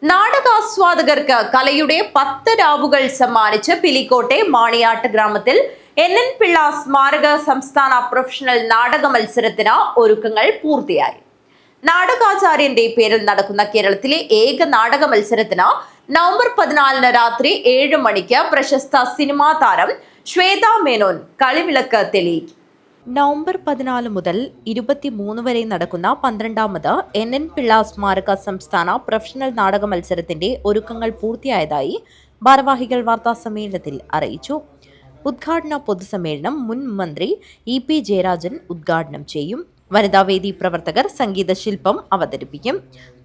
നാടകാസ്വാദകർക്ക് കലയുടെ 10 രാവുകൾ സമ്മാനിച്ച് പിലിക്കോട്ടെ മാണിയാട്ട് ഗ്രാമത്തിൽ NN പിള്ള സ്മാരക സംസ്ഥാന പ്രൊഫഷണൽ നാടക മത്സരത്തിന് ഒരുക്കങ്ങൾ പൂർത്തിയായി. നാടകാചാര്യന്റെ പേരിൽ നടക്കുന്ന കേരളത്തിലെ ഏക നാടക മത്സരത്തിന് നവംബർ 14 രാത്രി 7 മണിക്ക് പ്രശസ്ത സിനിമാ താരം ശ്വേത മേനോൻ കളിവിളക്ക് തെളിയിക്കും. നവംബർ 14 മുതൽ 23 വരെ നടക്കുന്ന 12ാമത് NN പിള്ള സ്മാരക സംസ്ഥാന പ്രൊഫഷണൽ നാടക മത്സരത്തിന്റെ ഒരുക്കങ്ങൾ പൂർത്തിയായതായി ഭാരവാഹികൾ വാർത്താസമ്മേളനത്തിൽ അറിയിച്ചു. ഉദ്ഘാടന പൊതുസമ്മേളനം മുൻ മന്ത്രി EP ജയരാജൻ ഉദ്ഘാടനം ചെയ്യും. വനിതാവേദി പ്രവർത്തകർ സംഗീത ശില്പം അവതരിപ്പിക്കും.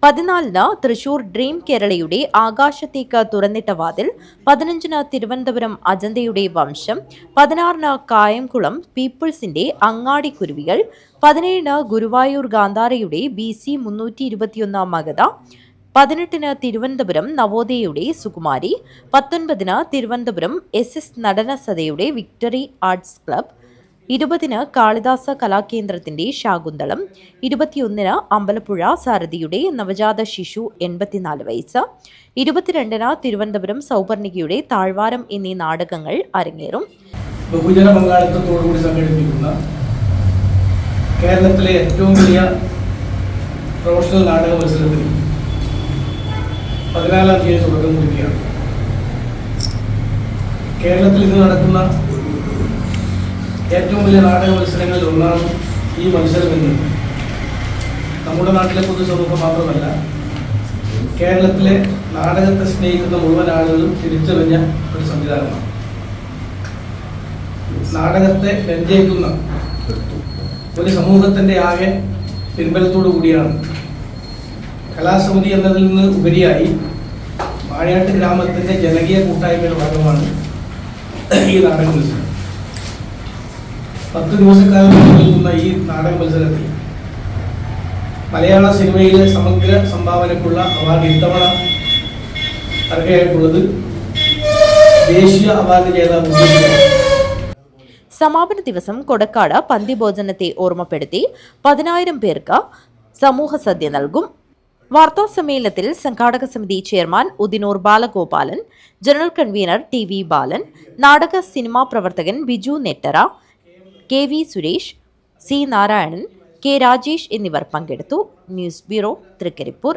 14-ന് തൃശൂർ ഡ്രീം കേരളയുടെ ആകാശത്തേക്ക് തുറന്നിട്ട വാതിൽ, 15-ന് തിരുവനന്തപുരം അജന്തയുടെ വംശം, 16-ന് കായംകുളം പീപ്പിൾസിന്റെ അങ്ങാടിക്കുരുവികൾ, 17-ന് ഗുരുവായൂർ ഗാന്ധാരയുടെ BC 321 മഗധ, 18-ന് തിരുവനന്തപുരം നവോദയയുടെ സുകുമാരി, 19-ന് തിരുവനന്തപുരം SS നടനസദയുടെ വിക്ടറി ആർട്സ് ക്ലബ്, 20-ന് കാളിദാസ കലാകേന്ദ്രത്തിന്റെ ശാകുന്തളം, 21-ന് അമ്പലപ്പുഴ സാരഥിയുടെ നവജാത ശിശു 84 വയസ്സ്, 22-ന് തിരുവനന്തപുരം സൗപർണികയുടെ താഴ്വാരം എന്നീ നാടകങ്ങൾ അരങ്ങേറും. ബഹുജന പങ്കാളിത്തത്തോടുകൂടി സംഘടിപ്പിക്കുന്ന കേരളത്തിലെ ഏറ്റവും വലിയ പ്രൊഫഷണൽ നാടക മത്സരത്തിന് 14-ാം തീയതി തുടക്കം കുറിക്കുകയാണ്. കേരളത്തിൽ ഇന്ന് നടക്കുന്ന ഏറ്റവും വലിയ നാടക മത്സരങ്ങളിൽ ഒന്നാണ് ഈ മത്സരമെന്ന് നമ്മുടെ നാട്ടിലെ പൊതുസമൂഹം മാത്രമല്ല, കേരളത്തിലെ നാടകത്തെ സ്നേഹിക്കുന്ന മുഴുവൻ ആളുകളും തിരിച്ചറിഞ്ഞ ഒരു സംവിധാനമാണ്. നാടകത്തെ നെഞ്ചേക്കുന്ന ഒരു സമൂഹത്തിൻ്റെ ആകെ പിൻബലത്തോടു കൂടിയാണ് കലാസമിതി എന്നതിൽ നിന്ന് ഉപരിയായി മാണിയാട്ട് ഗ്രാമത്തിൻ്റെ ജനകീയ കൂട്ടായ്മയുടെ ഭാഗമാണ് ഈ നാടക മത്സരം. 10 ദിവസക്കാലം നിൽക്കുന്ന ഈ നാടക മത്സരത്തിൽ മലയാള സിനിമയിലെ സമഗ്ര സംഭാവനക്കുള്ള അവാർഡ് ഇത്തവണ അർഹയായിട്ടുള്ളത് ദേശീയ അവാർഡ് ജേതാവ്. സമാപന ദിവസം കൊടക്കാട് പന്തിഭോജനത്തെ ഓർമ്മപ്പെടുത്തി 10,000 പേർക്ക് സമൂഹ സദ്യ നൽകും. വാർത്താ സമ്മേളനത്തിൽ സംഘാടക സമിതി chairman Udinur Balagopalan, general convener TV ബാലൻ, നാടക സിനിമാ പ്രവർത്തകൻ Biju നെട്ടറ, KV Suresh, C Narayanan, K Rajesh എന്നിവർ പങ്കെടുത്തു. News bureau, Trikaripur.